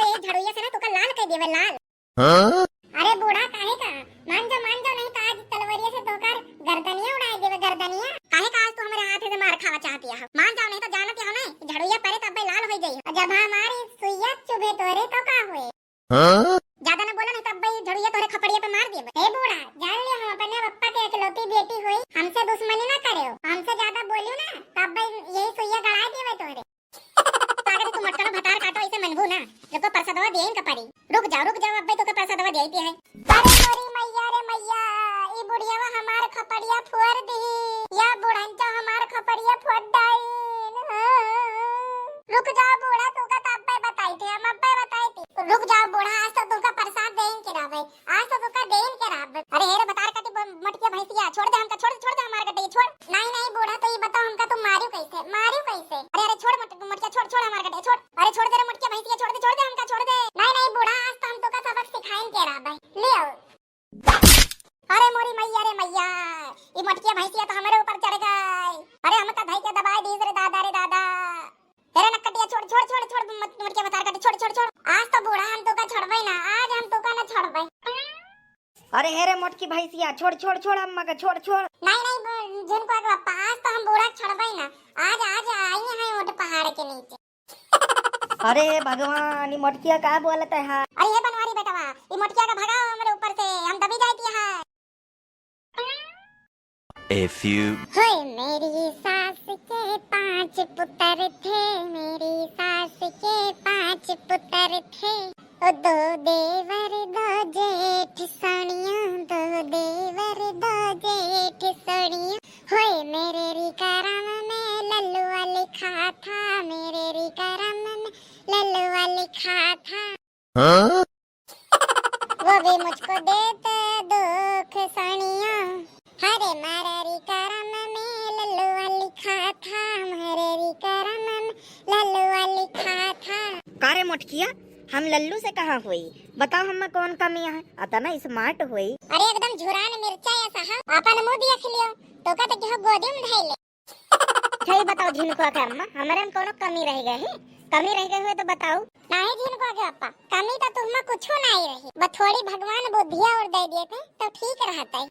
अबे ये झड़ुइया से ना तो का लाल कर देवे लाल। हाँ? अरे बूढ़ा काहे का मान जा नहीं तो आज तलवारिया से तोकर गर्दनिया उड़ाई देवे गर्दनिया। काहे का आज तू हमारे हाथ से मार खावा चाहती है? मान जाओ नहीं तो जानत हो ना झड़ुइया परे तब लाल हो जाई। जब हमारी सुइया चुभे तोरे तो का होए? हाँ? ज्यादा न बोला नहीं तब भाई झड़ुइया तोरे खपड़िया पे मार देवे। ए बूढ़ा जान ले हम अपने पप्पा के इकलौती बेटी हुई, हमसे दुश्मनी ना करे। हमसे ज्यादा बोलियो ना तब भाई यही सुइया गड़ा देवे तोरे। पागल तू मटका भतार काटो ऐसे मनबू ना जब तो प्रसादवा देइन का पड़ी। रुक जाओ अब भाई तो का प्रसादवा देती है। अरे मोरी मैया रे मैया ई बुढ़ियावा हमार खपड़िया फोड़ दी या बुढ़ंचा हमार खपड़िया फोड़ डाइन। रुक जाओ बूढ़ा तू का तब भाई बताई थी हम अब्बे बताई थी। रुक जाओ बूढ़ा आज तो तुमका प्रसाद देइन के रावे, आज तो तुमका देइन के रावे। अरे हेरे बतार काटी मटकिया भैंसिया छोड़ दे हमका, छोड़ दे हमार कटे छोड़। नहीं बूढ़ा तो ये बताओ हमका तुम मारियो कैसे? अरे छोड़ मटकिया छोड़ हमार कटे छोड़। अरे छोड़ दे रे मटकिया भैंसिया छोड़ दे हमका छोड़ दे। नहीं बूढ़ा आज तो हम तो का सबक सिखाएं के रावे ले आओ। अरे मोरी मैया रे मैया ये मटकिया भैंसिया तो हमारे ऊपर चढ़ गई। अरे हमका भाई के दबाई दी रे दादा तेरे नक्कटिया छोड़ मटकिया बतार काटी छोड़। आज तो बूढ़ा हम तो का छोड़बई ना, आज हम तो का ना छोड़बई। अरे हेरे मोटकी भैंसिया छोड़ अम्मा का छोड़। नहीं जिनको पापा आज तो हम बूढ़ा छोड़बई ना, आज आई हैं उठ पहाड़ के नीचे। अरे भगवान ये मोटकिया का बोलत है? हाँ अरे ये बनवारी बेटवा ये मोटकिया का भगाओ हमारे ऊपर से, हम दबी जाती है। A few होय मेरी सास के 5 पुत्र थे, मेरी सास के 5 पुत्र थे। ओ 2 देवर 2 जेठ सोनिया, 2 देवर 2 जेठ सोनिया। होय मेरे री करम में लल्लुआ लिखा था, मेरे री करम में लल्लुआ लिखा था। हाँ? वो भी मुझको देते दुख सोनिया, हरे मारी करम में लल्लुआ लिखा था, हरे करम में लल्लुआ लिखा था। कारे मोटकिया हम लल्लू से कहाँ हुई? बताओ हमें कौन कमी है? अतना स्मार्ट हुई। अरे एकदम झुरान मिर्चा या साहब अपन मुंह दिया खिलियो तो का तो गोदी में धैले। सही बताओ झिनको के अम्मा हमारे में कोनो कमी रह गई है? कमी रह गई हुए तो बताओ। नहीं झिनको के पापा कमी तो तुम में कुछ नहीं रही, बस थोड़ी भगवान बुद्धिया और दे दिए थे तो ठीक रहता है।